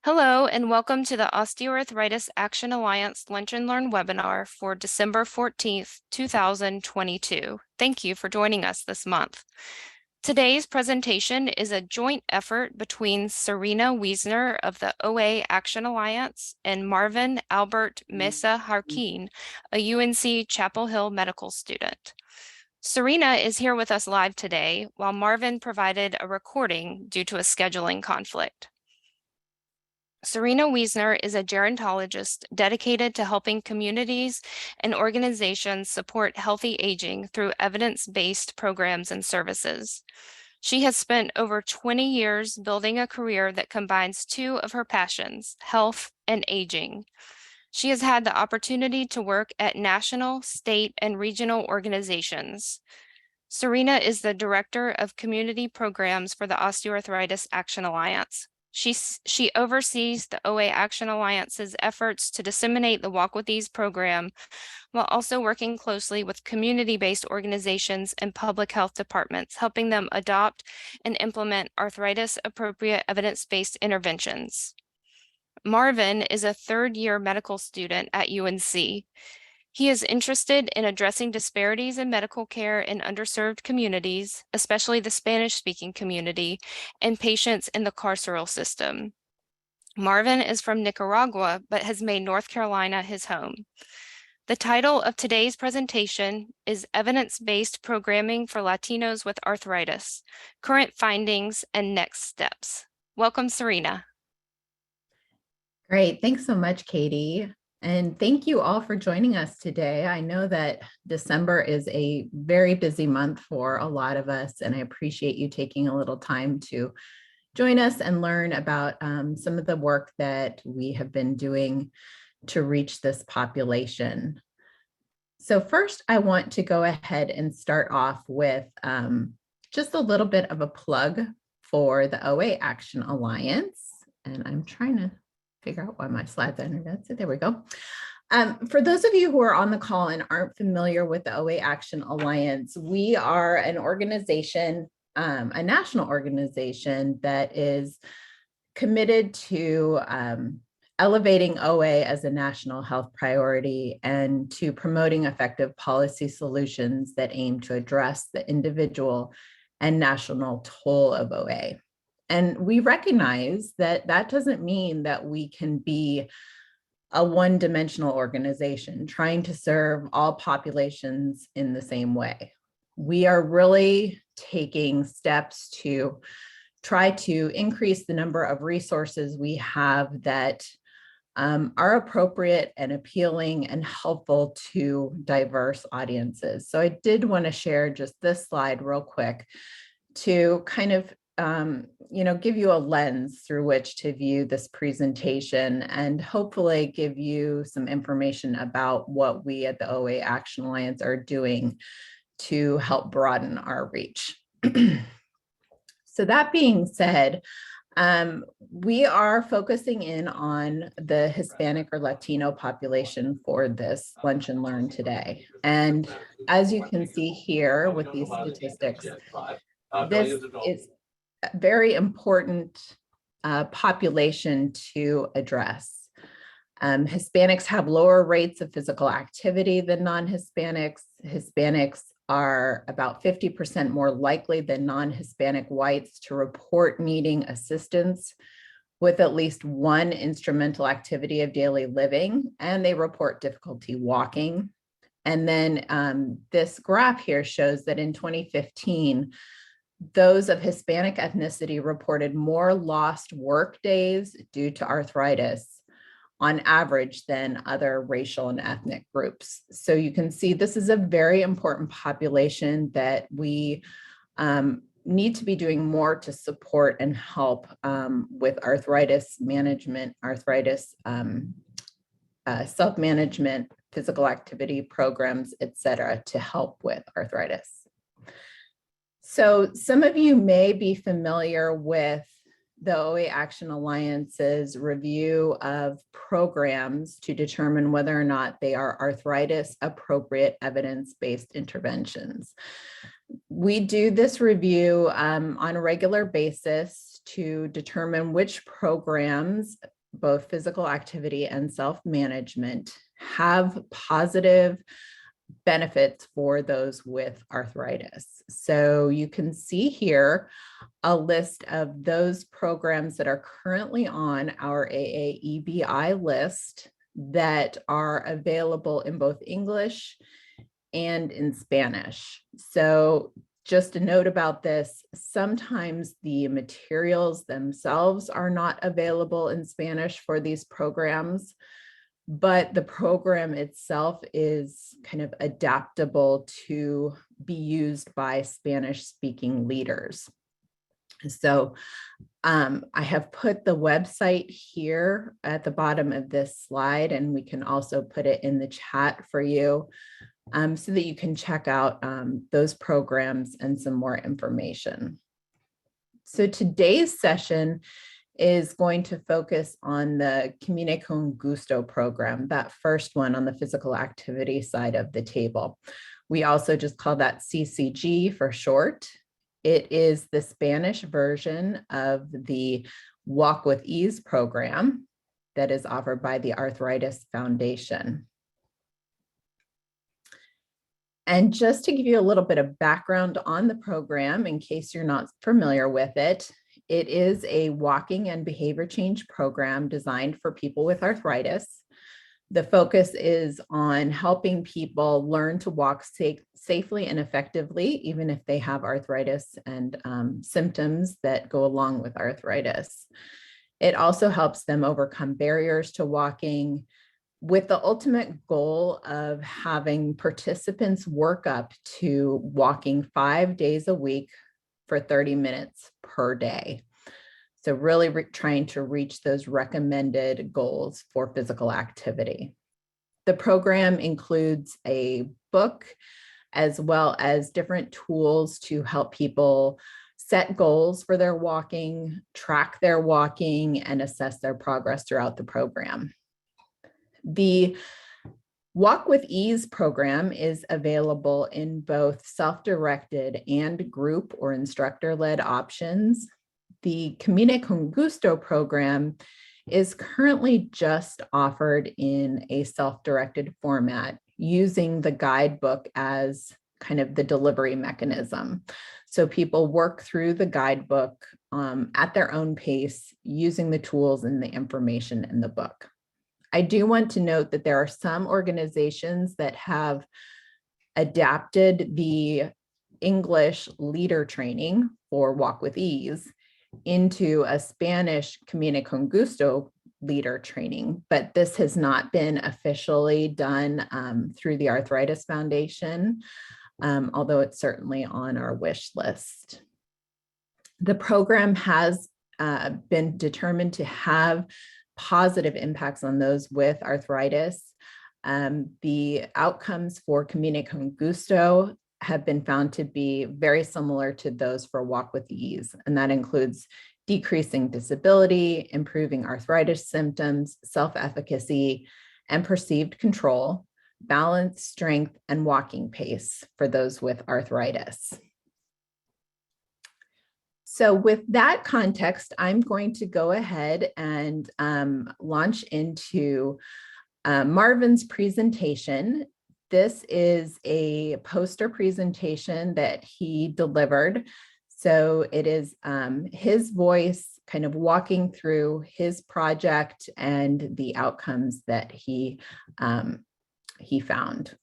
Hello, and welcome to the Osteoarthritis Action Alliance Lunch and Learn webinar for December 14th, 2022. Thank you for joining us this month. Today's presentation is a joint effort between Serena Weisner of the OA Action Alliance and Marvin Albert Meza Jarquín, a UNC Chapel Hill medical student. Serena is here with us live today, while Marvin provided a recording due to a scheduling conflict. Serena Weisner is a gerontologist dedicated to helping communities and organizations support healthy aging through evidence-based programs and services. She has spent over 20 years building a career that combines two of her passions, health and aging. She has had the opportunity to work at national, state, and regional organizations. Serena is the Director of Community Programs for the Osteoarthritis Action Alliance. She oversees the OA Action Alliance's efforts to disseminate the Walk with Ease program, while also working closely with community-based organizations and public health departments, helping them adopt and implement arthritis-appropriate evidence-based interventions. Marvin is a third-year medical student at UNC. He is interested in addressing disparities in medical care in underserved communities, especially the Spanish-speaking community, and patients in the carceral system. Marvin is from Nicaragua, but has made North Carolina his home. The title of today's presentation is Evidence-Based Programming for Latinos with Arthritis, Current Findings and Next Steps. Welcome, Serena. Great. Thanks so much, Katie. And thank you all for joining us today. I know that December is a very busy month for a lot of us, and I appreciate you taking a little time to join us and learn about some of the work that we have been doing to reach this population. So first, I want to go ahead and start off with just a little bit of a plug for the OA Action Alliance. And I'm trying to figure out why my slides are so there we go. For those of you who are on the call and aren't familiar with the OA Action Alliance, we are an organization, a national organization that is committed to elevating OA as a national health priority and to promoting effective policy solutions that aim to address the individual and national toll of OA. And we recognize that that doesn't mean that we can be a one-dimensional organization trying to serve all populations in the same way. We are really taking steps to try to increase the number of resources we have that are appropriate and appealing and helpful to diverse audiences. So I did want to share just this slide real quick to kind of give you a lens through which to view this presentation and hopefully give you some information about what we at the OA Action Alliance are doing to help broaden our reach. So that being said, we are focusing in on the Hispanic or Latino population for this Lunch and Learn today. And as you can see here with these statistics, this is a very important population to address. Hispanics have lower rates of physical activity than non-Hispanics. Hispanics are about 50% more likely than non-Hispanic whites to report needing assistance with at least one instrumental activity of daily living, and they report difficulty walking. And then this graph here shows that in 2015, those of Hispanic ethnicity reported more lost work days due to arthritis on average than other racial and ethnic groups. So you can see this is a very important population that we need to be doing more to support and help with arthritis management, arthritis self-management, physical activity programs, et cetera, to help with arthritis. So some of you may be familiar with the OA Action Alliance's review of programs to determine whether or not they are arthritis appropriate evidence-based interventions. We do this review on a regular basis to determine which programs both physical activity and self-management have positive benefits for those with arthritis. So you can see here a list of those programs that are currently on our AAEBI list that are available in both English and in Spanish. So just a note about this, sometimes the materials themselves are not available in Spanish for these programs, but the program itself is kind of adaptable to be used by Spanish-speaking leaders. So I have put the website here at the bottom of this slide, and we can also put it in the chat for you so that you can check out those programs and some more information. So today's session is going to focus on the Camine Con Gusto program, that first one on the physical activity side of the table. We also just call that CCG for short. It is the Spanish version of the Walk with Ease program that is offered by the Arthritis Foundation. And just to give you a little bit of background on the program, in case you're not familiar with it, it is a walking and behavior change program designed for people with arthritis. The focus is on helping people learn to walk safely and effectively, even if they have arthritis and symptoms that go along with arthritis. It also helps them overcome barriers to walking, with the ultimate goal of having participants work up to walking 5 days a week for 30 minutes per day. So really trying to reach those recommended goals for physical activity. The program includes a book as well as different tools to help people set goals for their walking, track their walking, and assess their progress throughout the program. The Walk with Ease program is available in both self-directed and group or instructor-led options. The Camine Con Gusto program is currently just offered in a self-directed format using the guidebook as kind of the delivery mechanism. So people work through the guidebook at their own pace using the tools and the information in the book. I do want to note that there are some organizations that have adapted the English leader training for Walk with Ease into a Spanish Camine Con Gusto leader training, but this has not been officially done through the Arthritis Foundation, although it's certainly on our wish list. The program has been determined to have positive impacts on those with arthritis. The outcomes for Camine Con Gusto have been found to be very similar to those for Walk with Ease, and that includes decreasing disability, improving arthritis symptoms, self-efficacy, and perceived control, balance, strength, and walking pace for those with arthritis. So with that context, I'm going to go ahead and launch into Marvin's presentation. This is a poster presentation that he delivered. So it is his voice kind of walking through his project and the outcomes that he found.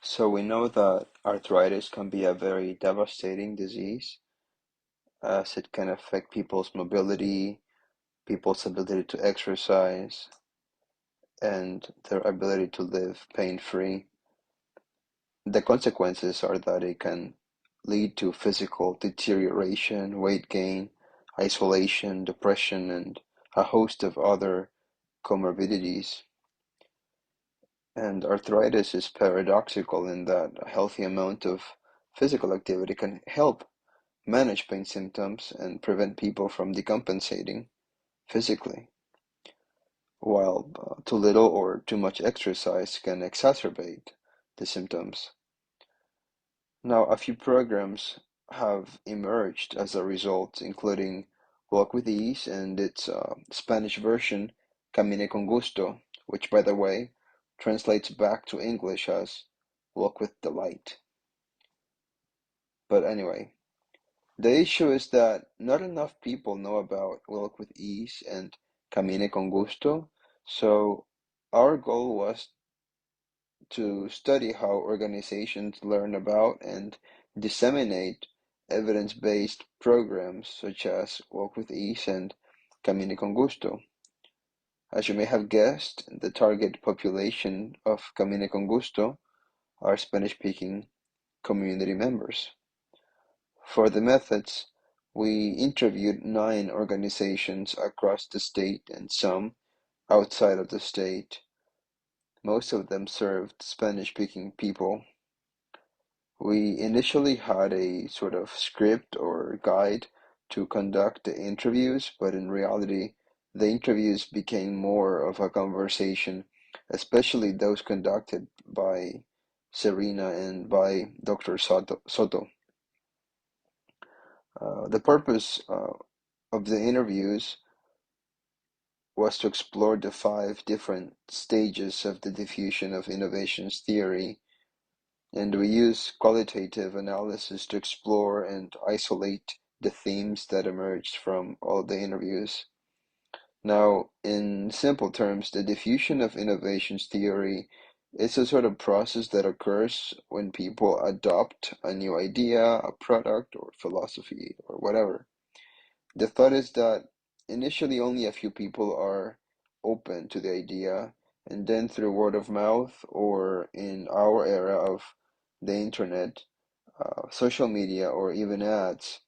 So we know that arthritis can be a very devastating disease as it can affect people's mobility, people's ability to exercise, and their ability to live pain-free. The consequences are that it can lead to physical deterioration, weight gain, isolation, depression, and a host of other comorbidities. And arthritis is paradoxical in that a healthy amount of physical activity can help manage pain symptoms and prevent people from decompensating physically, while too little or too much exercise can exacerbate the symptoms. Now, a few programs have emerged as a result, including Walk with Ease and its Spanish version, Camine Con Gusto, which, by the way, translates back to English as Walk with Delight. But anyway, the issue is that not enough people know about Walk with Ease and Camine Con Gusto, so our goal was to study how organizations learn about and disseminate evidence-based programs such as Walk with Ease and Camine con Gusto. As you may have guessed, the target population of Camine con Gusto are Spanish-speaking community members. For the methods, we interviewed 9 organizations across the state and some outside of the state. Most of them served Spanish-speaking people. We initially had a sort of script or guide to conduct the interviews, but in reality, the interviews became more of a conversation, especially those conducted by Serena and by Dr. Soto. The purpose of the interviews was to explore the 5 different stages of the diffusion of innovations theory, and we use qualitative analysis to explore and isolate the themes that emerged from all the interviews. Now, in simple terms, the diffusion of innovations theory is a sort of process that occurs when people adopt a new idea, a product, or philosophy, or whatever. The thought is that initially only a few people are open to the idea, and then through word of mouth, or in our era of the internet, social media, or even ads,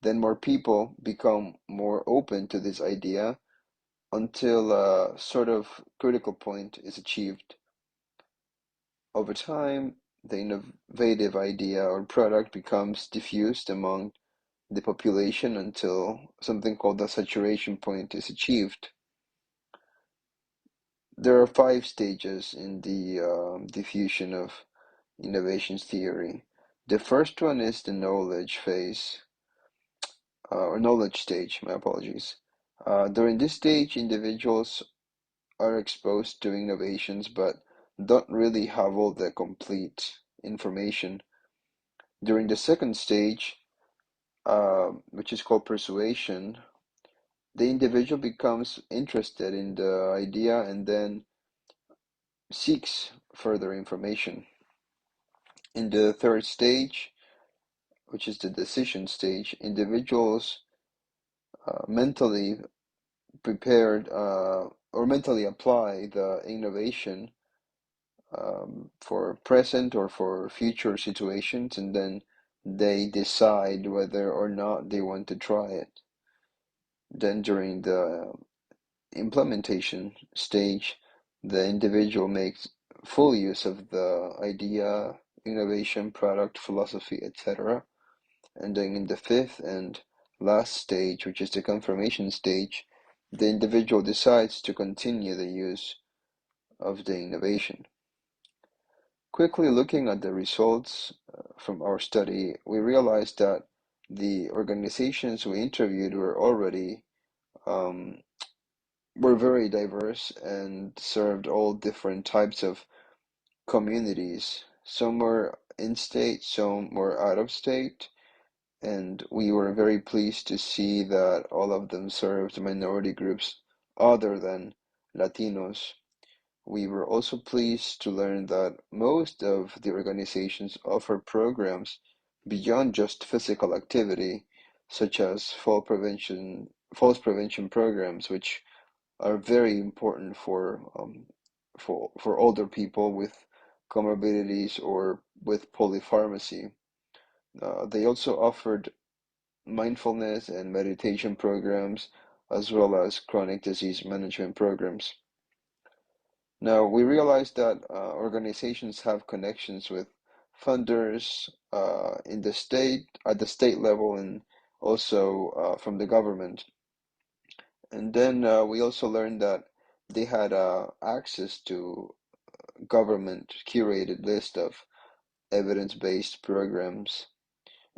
then more people become more open to this idea until a sort of critical point is achieved. Over time, the innovative idea or product becomes diffused among the population until something called the saturation point is achieved. There are 5 stages in the diffusion of innovations theory. The first one is the knowledge phase, or knowledge stage, my apologies. During this stage, individuals are exposed to innovations but don't really have all the complete information. During the second stage, which is called persuasion, the individual becomes interested in the idea and then seeks further information. In the third stage, which is the decision stage, individuals mentally prepared or mentally apply the innovation for present or for future situations, and then they decide whether or not they want to try it. Then during the implementation stage, the individual makes full use of the idea, innovation, product, philosophy, etc. And then in the fifth and last stage, which is the confirmation stage, the individual decides to continue the use of the innovation. Quickly looking at the results from our study, we realized that the organizations we interviewed were very diverse and served all different types of communities. Some were in state, some were out of state, and we were very pleased to see that all of them served minority groups other than Latinos. We were also pleased to learn that most of the organizations offer programs beyond just physical activity, such as falls prevention programs, which are very important for older people with comorbidities or with polypharmacy. They also offered mindfulness and meditation programs, as well as chronic disease management programs. Now, we realized that organizations have connections with funders in the state, at the state level, and also from the government. And then we also learned that they had access to government curated list of evidence-based programs.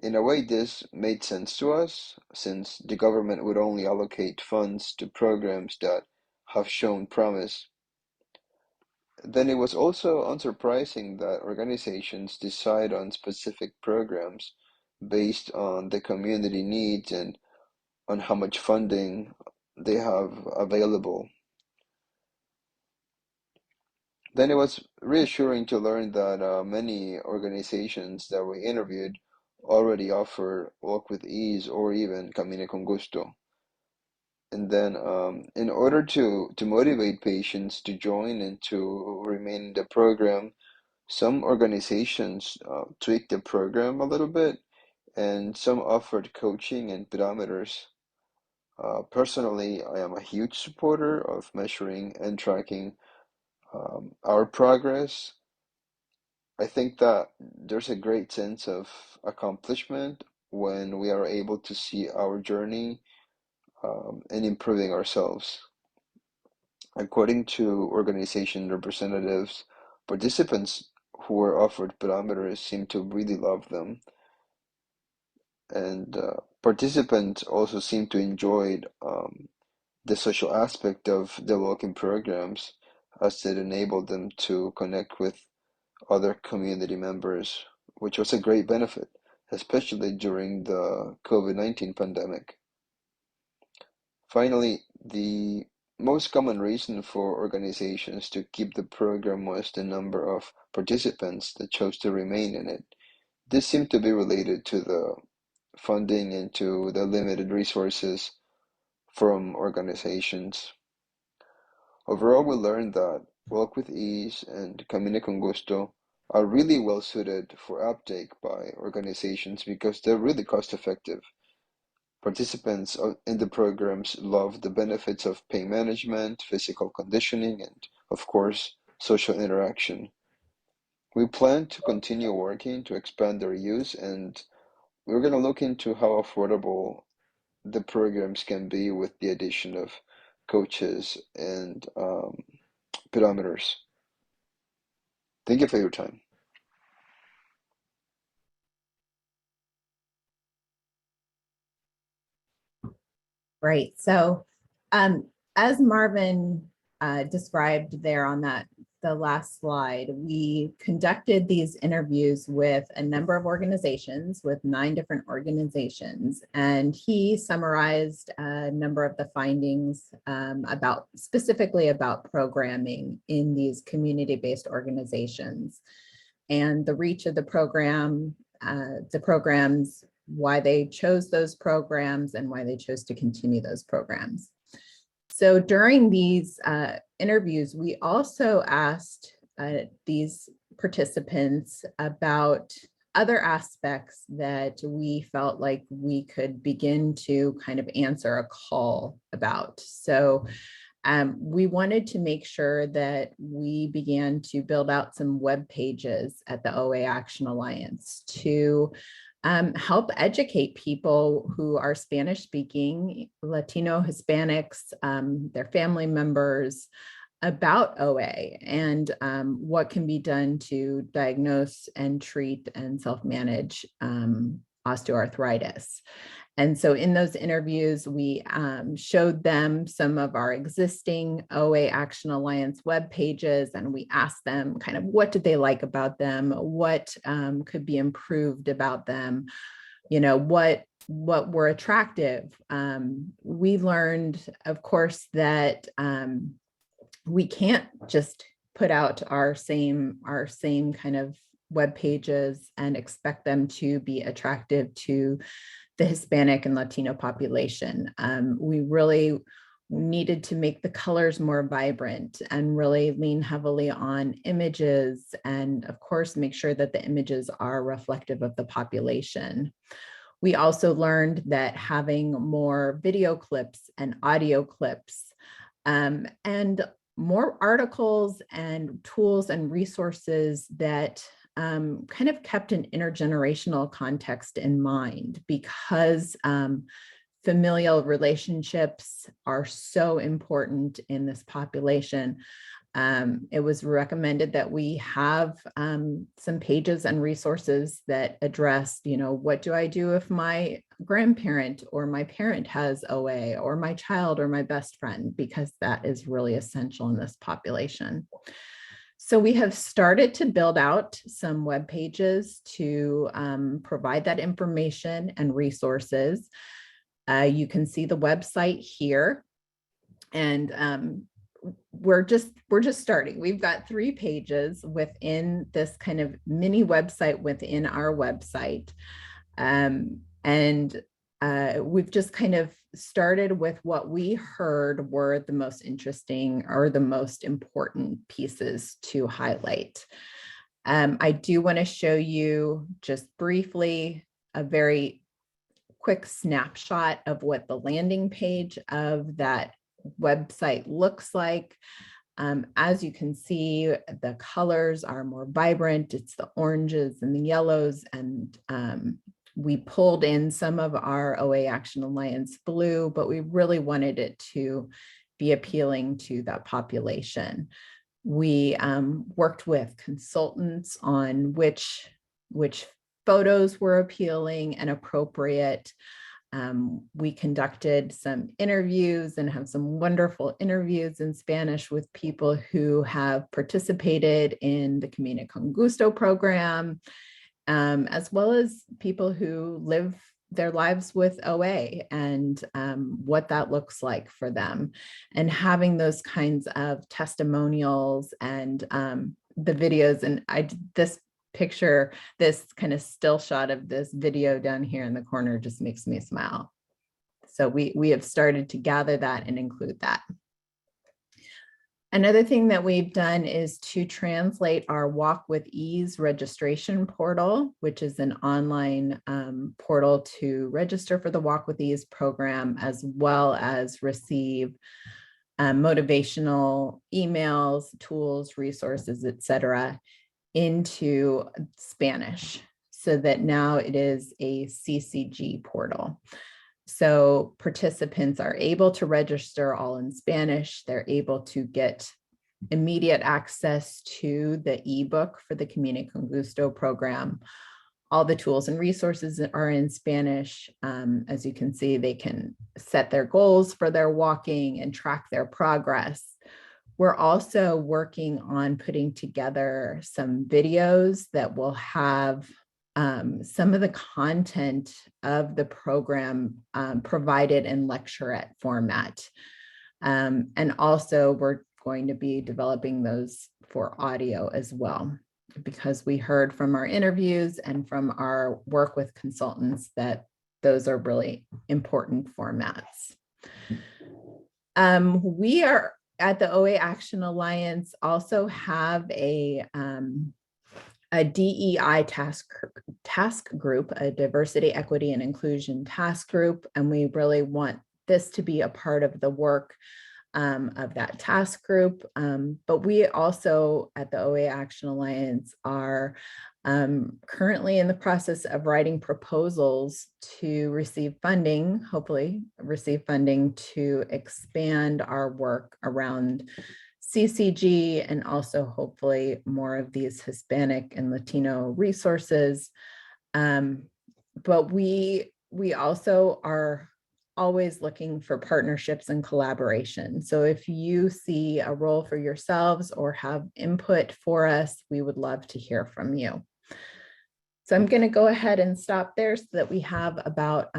In a way, this made sense to us, since the government would only allocate funds to programs that have shown promise. Then it was also unsurprising that organizations decide on specific programs based on the community needs and on how much funding they have available. Then it was reassuring to learn that many organizations that we interviewed already offer Walk with Ease or even Camine Con Gusto. And then in order to motivate patients to join and to remain in the program, some organizations tweaked the program a little bit, and some offered coaching and pedometers. Personally, I am a huge supporter of measuring and tracking our progress. I think that there's a great sense of accomplishment when we are able to see our journey and improving ourselves. According to organization representatives, participants who were offered pedometers seem to really love them, and participants also seem to enjoy the social aspect of the walking programs, as it enabled them to connect with other community members, which was a great benefit, especially during the COVID-19 pandemic. Finally, the most common reason for organizations to keep the program was the number of participants that chose to remain in it. This seemed to be related to the funding and to the limited resources from organizations. Overall, we learned that Walk with Ease and Camine Con Gusto are really well suited for uptake by organizations because they're really cost effective. Participants in the programs love the benefits of pain management, physical conditioning, and, of course, social interaction. We plan to continue working to expand their use, and we're going to look into how affordable the programs can be with the addition of coaches and pedometers. Thank you for your time. Great. So as Marvin described there on the last slide, we conducted these interviews with a number of organizations, with 9 different organizations, and he summarized a number of the findings specifically about programming in these community-based organizations and the reach of the programs, why they chose those programs, and why they chose to continue those programs. So during these interviews, we also asked these participants about other aspects that we felt like we could begin to kind of answer a call about. So we wanted to make sure that we began to build out some web pages at the OA Action Alliance to help educate people who are Spanish speaking, Latino, Hispanics, their family members about OA and what can be done to diagnose and treat and self-manage osteoarthritis. And so in those interviews, we showed them some of our existing OA Action Alliance web pages, and we asked them kind of what did they like about them, what could be improved about them, you know, what were attractive. We learned, of course, that we can't just put out our same kind of web pages and expect them to be attractive to the Hispanic and Latino population. We really needed to make the colors more vibrant and really lean heavily on images, and of course, make sure that the images are reflective of the population. We also learned that having more video clips and audio clips and more articles and tools and resources that kind of kept an intergenerational context in mind, because familial relationships are so important in this population. It was recommended that we have some pages and resources that address, what do I do if my grandparent or my parent has OA, or my child or my best friend, because that is really essential in this population. So we have started to build out some web pages to provide that information and resources. You can see the website here, and we're just starting. We've got 3 pages within this kind of mini website within our website. We've just kind of started with what we heard were the most interesting or the most important pieces to highlight. I do want to show you just briefly a very quick snapshot of what the landing page of that website looks like. As you can see, the colors are more vibrant. It's the oranges and the yellows, and we pulled in some of our OA Action Alliance blue, but we really wanted it to be appealing to that population. We worked with consultants on which photos were appealing and appropriate. We conducted some interviews and have some wonderful interviews in Spanish with people who have participated in the Camine Con Gusto program, as well as people who live their lives with OA and what that looks like for them. And having those kinds of testimonials and the videos. And this picture, this kind of still shot of this video down here in the corner just makes me smile. So we have started to gather that and include that. Another thing that we've done is to translate our Walk with Ease registration portal, which is an online portal to register for the Walk with Ease program, as well as receive motivational emails, tools, resources, etc., into Spanish, so that now it is a CCG portal. So participants are able to register all in Spanish. They're able to get immediate access to the ebook for the Camine Con Gusto program. All the tools and resources are in Spanish. As you can see, they can set their goals for their walking and track their progress. We're also working on putting together some videos that will have some of the content of the program provided in lecturette format. And also we're going to be developing those for audio as well, because we heard from our interviews and from our work with consultants that those are really important formats. We are at the OA Action Alliance also have a DEI task group, a diversity, equity, and inclusion task group. And we really want this to be a part of the work of that task group. But we also at the OA Action Alliance are currently in the process of writing proposals to receive funding, hopefully receive funding to expand our work around CCG and also hopefully more of these Hispanic and Latino resources. But we also are always looking for partnerships and collaboration. So if you see a role for yourselves or have input for us, we would love to hear from you. So I'm going to go ahead and stop there so that we have about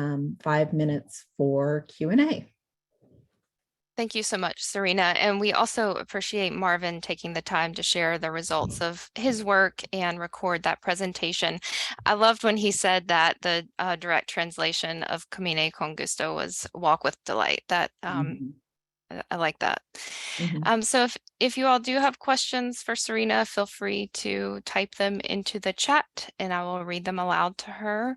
5 minutes for Q&A. Thank you so much, Serena. And we also appreciate Marvin taking the time to share the results of his work and record that presentation. I loved when he said that the direct translation of Camine Con Gusto was walk with delight. That I like that. Mhm. So if you all do have questions for Serena, feel free to type them into the chat and I will read them aloud to her.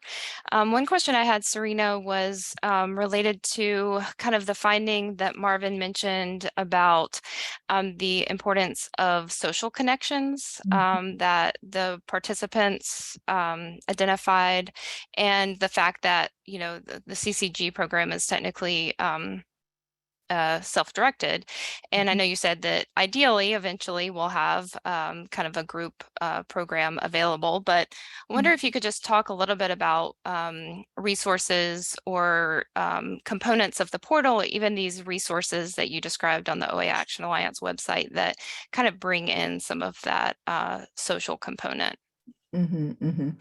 One question I had, Serena, was related to kind of the finding that Marvin mentioned about the importance of social connections that the participants identified, and the fact that, you know, the CCG program is technically self-directed. And I know you said that ideally, eventually, we'll have kind of a group program available, but I wonder if you could just talk a little bit about resources or components of the portal, even these resources that you described on the OAAA Action Alliance website that kind of bring in some of that social component. Mhm, mhm.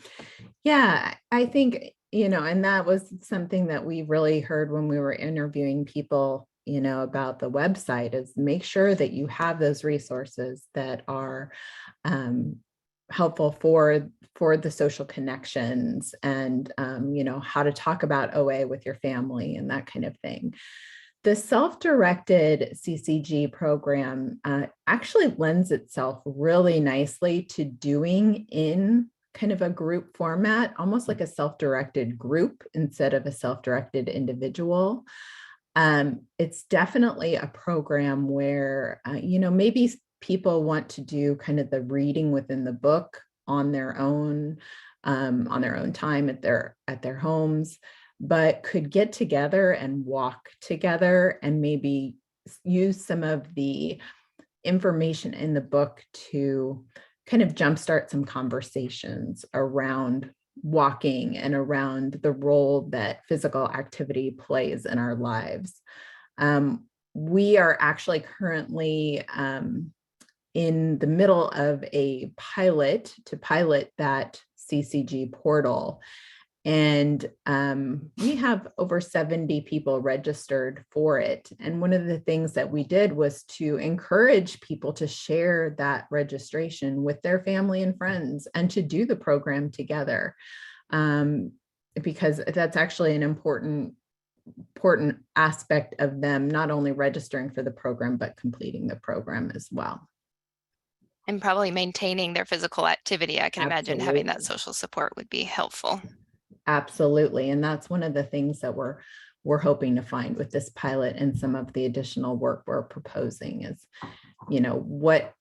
Yeah, I think, and that was something that we really heard when we were interviewing people, about the website, is make sure that you have those resources that are um, helpful for the social connections and, how to talk about OA with your family and that kind of thing. The self-directed CCG program actually lends itself really nicely to doing in kind of a group format, almost like a self-directed group instead of a self-directed individual. It's definitely a program where, maybe people want to do kind of the reading within the book on their own time at their homes, but could get together and walk together and maybe use some of the information in the book to kind of jumpstart some conversations around walking and around the role that physical activity plays in our lives. We are actually currently in the middle of a pilot to pilot that CCG portal. And we have over 70 people registered for it. And one of the things that we did was to encourage people to share that registration with their family and friends and to do the program together. Because that's actually an important aspect of them not only registering for the program, but completing the program as well. And probably maintaining their physical activity. I can imagine having that Absolutely. social support would be helpful. Absolutely. And that's one of the things that we're hoping to find with this pilot and some of the additional work we're proposing is, what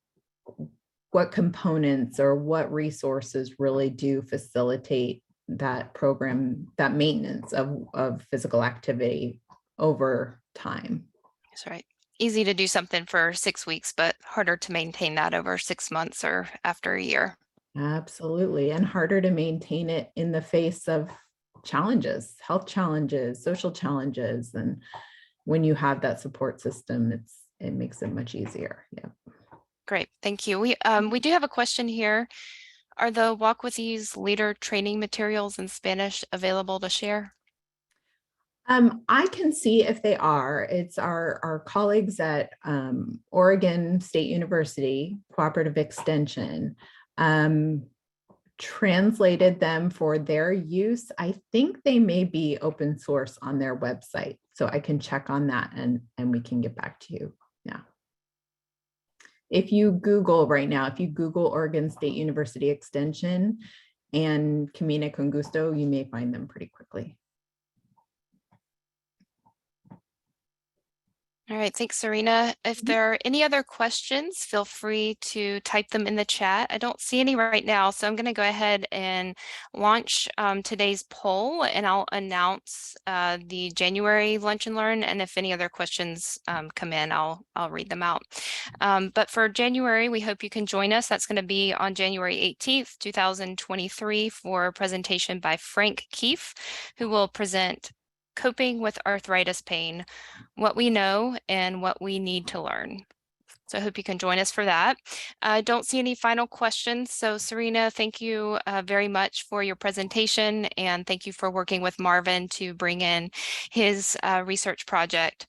components or what resources really do facilitate that program, that maintenance of physical activity over time. That's right. Easy to do something for 6 weeks, but harder to maintain that over 6 months or after a year. Absolutely. And harder to maintain it in the face of challenges, health challenges, social challenges. And when you have that support system, it makes it much easier. Yeah. Great, thank you. We do have a question here. Are the Walk with Ease leader training materials in Spanish available to share? I can see if they are. It's our colleagues at Oregon State University Cooperative Extension translated them for their use. I think they may be open source on their website, so I can check on that and we can get back to you. Yeah. If you Google right now, if you Google Oregon State University Extension and Camine Con Gusto, you may find them pretty quickly. All right, thanks, Serena. If there are any other questions, feel free to type them in the chat. I don't see any right now, so I'm going to go ahead and launch today's poll, and I'll announce the January Lunch and Learn. And if any other questions come in, I'll read them out. But for January, we hope you can join us. That's going to be on January 18th, 2023, for a presentation by Frank Keefe, who will present Coping with Arthritis Pain, What We Know and What We Need to Learn. So I hope you can join us for that. I don't see any final questions. So Serena, thank you very much for your presentation, and thank you for working with Marvin to bring in his research project.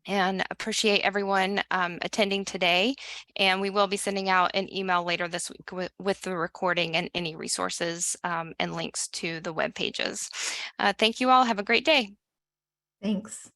And appreciate everyone attending today. And we will be sending out an email later this week with the recording and any resources and links to the web pages. Thank you all. Have a great day. Thanks.